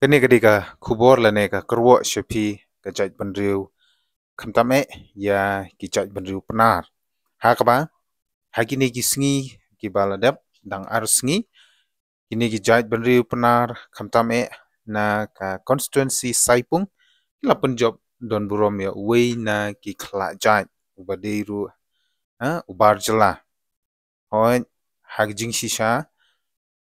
Kani ketika kubor lane ka kerwo shepi ka jaj bandriu kamtame ya ki jaj bandriu penar. Ha kaba ha kini ki sngi ki baladap dang ar sngi kini ki jaj bandriu penar kamtame na ka constituency Saipung la penjob don burom ya wei na ki khla jaj ubadiru ubar jela. Hoi ha jing shisha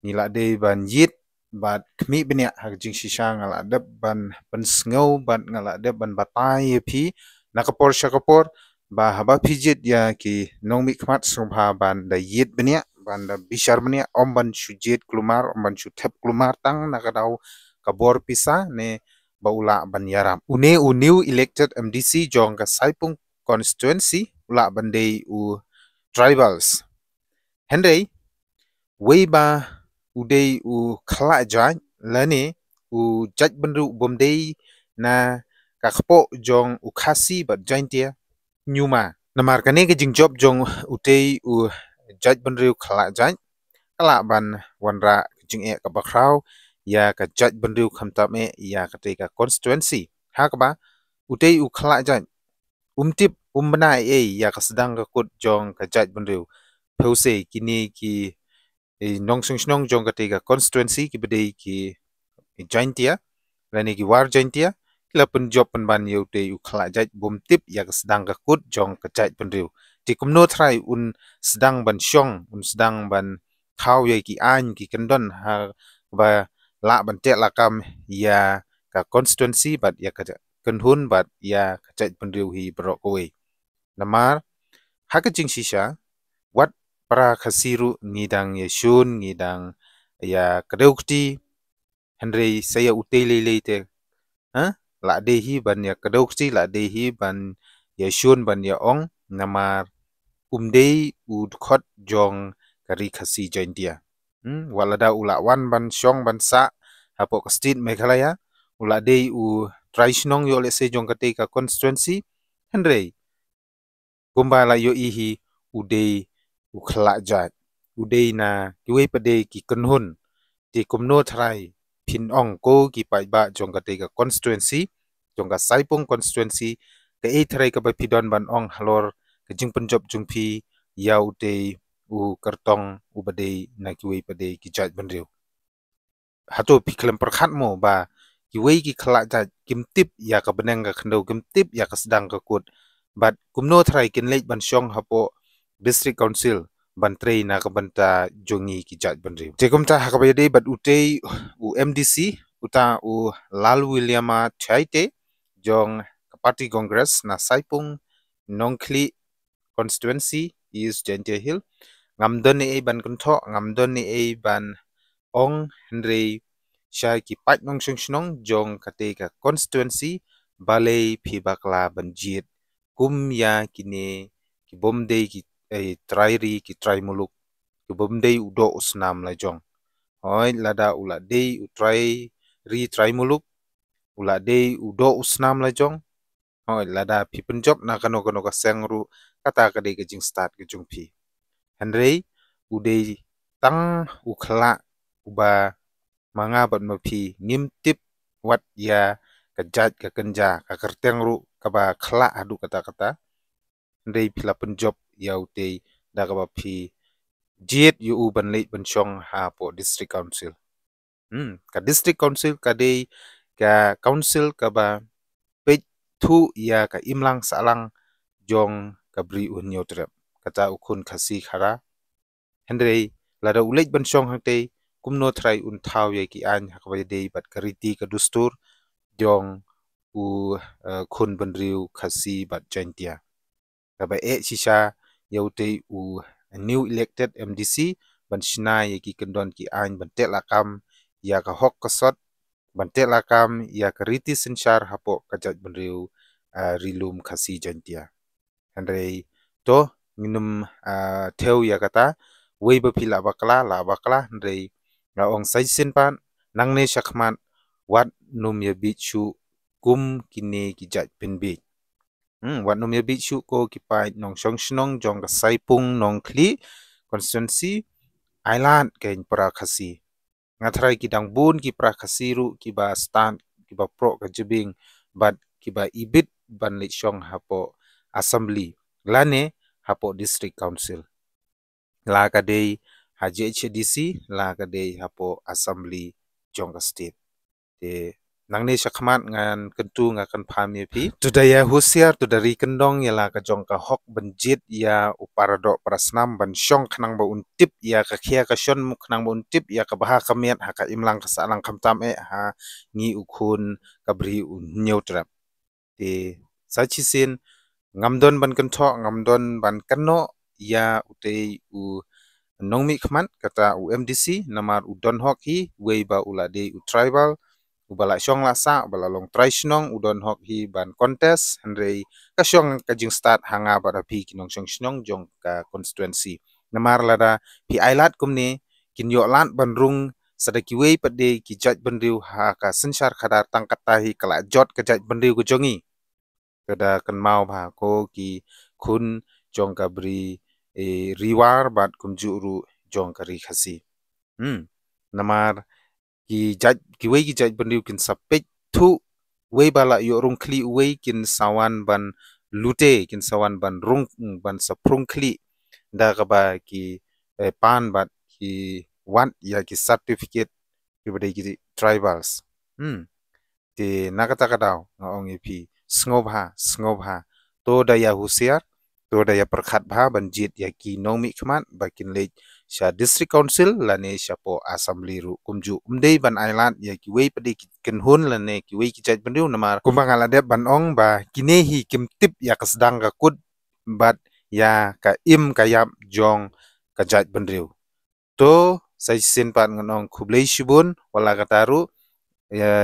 nila de ban yit bat kmi benya hak jing shisha ngala dep ban sngau bat ngala dep ban batai phi nakapor shakapor ba haba phijit ya ki nongmi khmat subha ban da yit benya ban da bishar benya om ban shujit klumar om ban shuthep klumar tang nakadau kabor pisa ne baula ban yaram une u new elected MDC jong ka Saipung constituency ula bandei u tribals henry wei ba udai u khala jaj lani u jaj bandru bomdei na kakpo jong u khasi bat jaintia nyuma namar kane ke jingjob jong utei u jaj bandru khala jaj kala ban wanra jing e ka bakrau ya ka jaj bandru khamtap e ya ka te ka constituency ha ka ba utei u khala jaj umtip umbana e ya ka sedang ka kut jong ka jaj bandru phose kini ki nong sung jong katiga constituency ki bedai ki jaintia lani ki war jaintia kila penjob penban yau te u khala jaj bom tip ya sedang ka kut jong ka jaj penriu ti kumno thrai un sedang ban syong un sedang ban khau ye ki an ki kendon ha ba la ban te lakam ya ka constituency bat ya ka kenhun bat ya ka jaj penriu hi bro kowe namar ha ka jing shisha wat para khasiru ngidang yeshun ngidang ya kedaukti henry saya utele te la dehi ban ya kedaukti la dehi ban yeshun ban ya ong namar umdei udkhot jong kari khasi jaintia walada ula wan ban syong ban sa hapo state meghalaya ula dei u traishnong yo lese jong kate ka constituency henry kumbala yo ihi udei ukhla jat udei na kiwe pade ki kenhun ti kumno thrai phin ong ko ki pai ba jong ka te ka constituency jong ka Saipung constituency ke e thrai ka ba pidon ban ong halor ke jing penjob jung phi yau te u kartong u bade na kiwe pade ki jat bandriu hato phiklem perkhat mo ba kiwe ki khla jat kimtip ya ka beneng ka khndo kimtip ya ka sedang ka kut bat kumno thrai kin lej ban syong hapo district council bantrei na kabanta jongi ki jaj bandri tekumta hakabayade bat utei u MDC uta u Lal Williama Chaite jong party congress na Saipung Nongkli constituency is Gentia Hill ngamdon e ban kuntho ngamdon e ban ong henry sha ki pat nong shnong jong kate ka constituency balei phi bakla banjit kum ya kine ki bomde ki trairi ki trai muluk ki bomdei udo usnam la jong hoi lada ula dei u trai muluk ula dei udo usnam la jong hoi lada pi penjob na kano ka sengru kata ka dei ke jing start ke jung pi henrei udei tang ukhla uba manga bat mapi ngim tip wat ya ka jaj ka kenja ka kertengru ka ba khla adu kata henrei pila penjob yau te da ka ba phi jet yu u ban leit ban syong ha po district council ka district council ka dei ka council ka ba pe thu ya ka imlang salang jong ka bri un yotrep kata ukun khasi khara henrei lada ulej ban syong hangte kumno thrai un thau ye ki an hakwa dei bat kariti ka dustur jong u khun bandriu khasi bat jaintia ka ba e shisha yaute u new elected MDC ban shina ye ki kendon ki an ban te lakam ya ka hok kasot ban te lakam ya ka riti sinchar hapo ka jaj bandriu rilum khasi jaintia henrei to minum theu ya kata wei ba phi la bakla henrei na ong sai sin pan nangne shakhmat wat num ye bichu kum kine ki jaj penbi wat num ye bichu ko ki pai nong shnong jong ka Saipung Nongkli constituency island ken para khasi Ngatrai kidang bun ki prakasiru kiba stand kiba pro ka jebing bat kiba ibit ban lechong hapo assembly lane hapo district council la kadei haji HDC la kadei hapo assembly jongka state te nangne sakmat ngan kentu ngakan pami pi tudaya husiar tudari kendong yala ka jongka hok benjit ya uparado prasnam ban syong khnang ba untip ya ka khia ka shon muk khnang ba untip ya ka baha kamiat ha ka imlang ka salang kamtam ha ngi ukhun kabri nyeutrap te sachisin ngamdon ban kentho ngamdon ban kano ya utei u nongmi khman kata UMDC namar udon hok hi wei ba ulade u tribal ubala syong lasa ubala long try snong udon hok hi ban contest handrei ka syong ka jing start hanga pada pi kinong syong snong jong ka constituency namar lada pi ailat kumni kin yo lat ban rung sadaki wei pade ki jaj bandriu ha ka sensar khadar tangkata hi kala jot ka jaj bandriu ku jongi kada kan mau ba ko ki kun jong ka bri riwar bat kumjuru jong ka ri khasi namar ki wei ki jaj bandriu kin sapek thu wei bala yo rung kli wei kin sawan ban lute kin sawan ban rung ban saprung kli da ka ba ki pan bat ki want ya ki certificate ki bade ki tribals ti nakata kadau ngaong ipi sngob ha to daya husiar to daya perkhat bha banjit ya ki nomi khman bakin lej sha district council lane sha po assembly ru kumju umdei ban ailat ya ki wei pade ken hun lane ki wei ki jaj bandiu namar kumbang ala de ban ong ba kinehi kim tip ya kasdang ka kut bat ya ka im kayap jong ka jaj bandiu to sai sin pat nganong khublei shibun wala kataru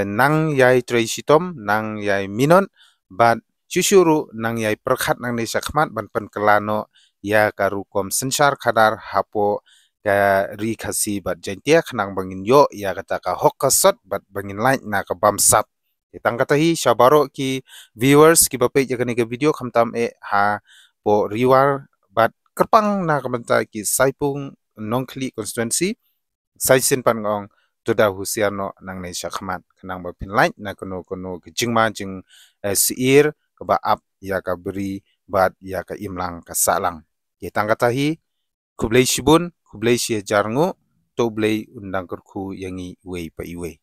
nang yai traisitom nang yai minon bat syusyuru nang yai perkhat nang ni sakmat ban pen kelano ya karukom sensar kadar hapo ka ri khasi bat jentia khnang bangin yo ya kata ka hokasot bat bangin like na ka bamsap tang kata hi syabaro ki viewers ki bape ja kani ka video khamtam ha po riwar bat kerpang na ka banta ki saipung nongkli constituency saisin pan ngong tuda husiano nang nei sakmat khnang ba pin like na kono kono jingma jing siir ka ba ap ya ka beri bat ya ka imlang ka salang ye tangkata hi kublei shibun kublei shi jarngu to blei undang kerku yangi wei pa iwe